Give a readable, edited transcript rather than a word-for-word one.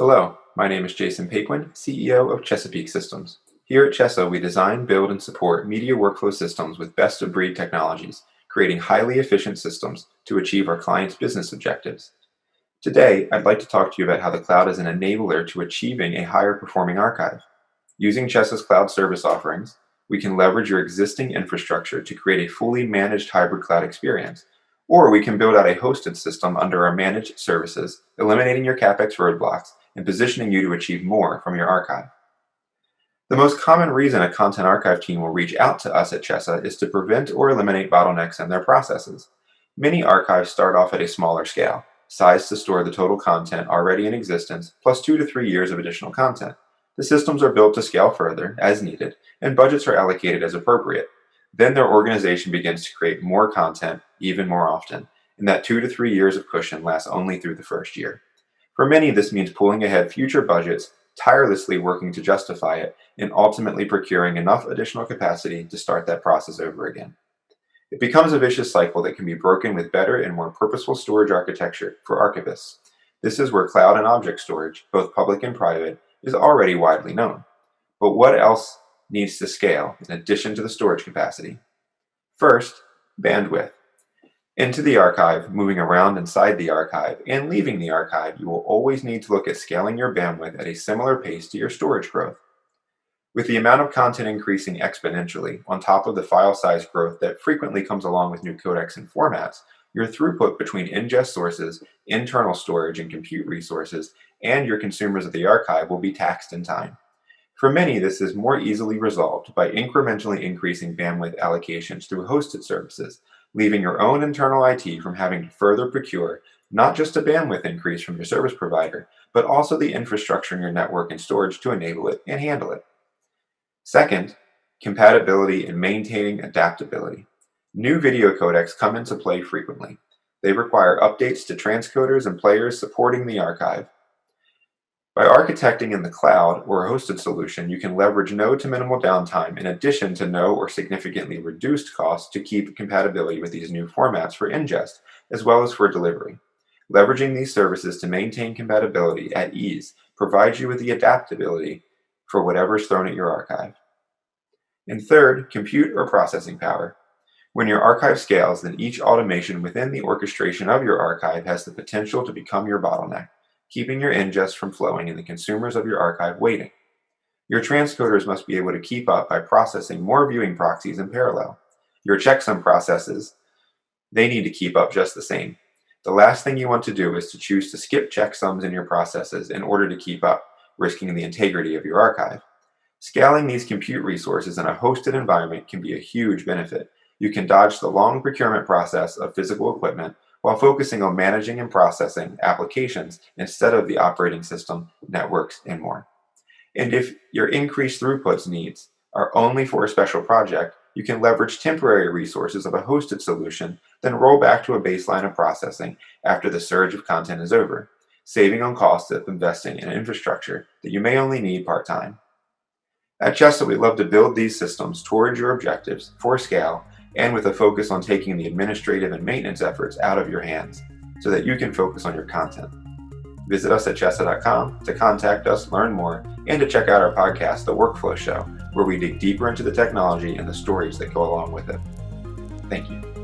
Hello, my name is Jason Paquin, CEO of Chesapeake Systems. Here at CHESA, we design, build, and support media workflow systems with best-of-breed technologies, creating highly efficient systems to achieve our clients' business objectives. Today, I'd like to talk to you about how the cloud is an enabler to achieving a higher-performing archive. Using CHESA's cloud service offerings, we can leverage your existing infrastructure to create a fully managed hybrid cloud experience, or we can build out a hosted system under our managed services, eliminating your CapEx roadblocks and positioning you to achieve more from your archive. The most common reason a content archive team will reach out to us at CHESA is to prevent or eliminate bottlenecks in their processes. Many archives start off at a smaller scale, sized to store the total content already in existence, plus 2 to 3 years of additional content. The systems are built to scale further, as needed, and budgets are allocated as appropriate. Then their organization begins to create more content even more often, and that 2 to 3 years of cushion lasts only through the first year. For many, this means pulling ahead future budgets, tirelessly working to justify it, and ultimately procuring enough additional capacity to start that process over again. It becomes a vicious cycle that can be broken with better and more purposeful storage architecture for archivists. This is where cloud and object storage, both public and private, is already widely known. But what else needs to scale in addition to the storage capacity? First, bandwidth. Into the archive, moving around inside the archive, and leaving the archive, you will always need to look at scaling your bandwidth at a similar pace to your storage growth. With the amount of content increasing exponentially, on top of the file size growth that frequently comes along with new codecs and formats, your throughput between ingest sources, internal storage and compute resources, and your consumers of the archive will be taxed in time. For many, this is more easily resolved by incrementally increasing bandwidth allocations through hosted services, leaving your own internal IT from having to further procure not just a bandwidth increase from your service provider, but also the infrastructure in your network and storage to enable it and handle it. Second, compatibility and maintaining adaptability. New video codecs come into play frequently. They require updates to transcoders and players supporting the archive. By architecting in the cloud or a hosted solution, you can leverage no to minimal downtime in addition to no or significantly reduced costs to keep compatibility with these new formats for ingest, as well as for delivery. Leveraging these services to maintain compatibility at ease provides you with the adaptability for whatever's thrown at your archive. And third, compute or processing power. When your archive scales, then each automation within the orchestration of your archive has the potential to become your bottleneck, keeping your ingest from flowing and the consumers of your archive waiting. Your transcoders must be able to keep up by processing more viewing proxies in parallel. Your checksum processes, they need to keep up just the same. The last thing you want to do is to choose to skip checksums in your processes in order to keep up, risking the integrity of your archive. Scaling these compute resources in a hosted environment can be a huge benefit. You can dodge the long procurement process of physical equipment while focusing on managing and processing applications instead of the operating system, networks, and more. And if your increased throughput needs are only for a special project, you can leverage temporary resources of a hosted solution, then roll back to a baseline of processing after the surge of content is over, saving on costs of investing in infrastructure that you may only need part-time. At CHESA, we love to build these systems towards your objectives for scale and with a focus on taking the administrative and maintenance efforts out of your hands so that you can focus on your content. Visit us at CHESA.com to contact us, learn more, and to check out our podcast, The Workflow Show, where we dig deeper into the technology and the stories that go along with it. Thank you.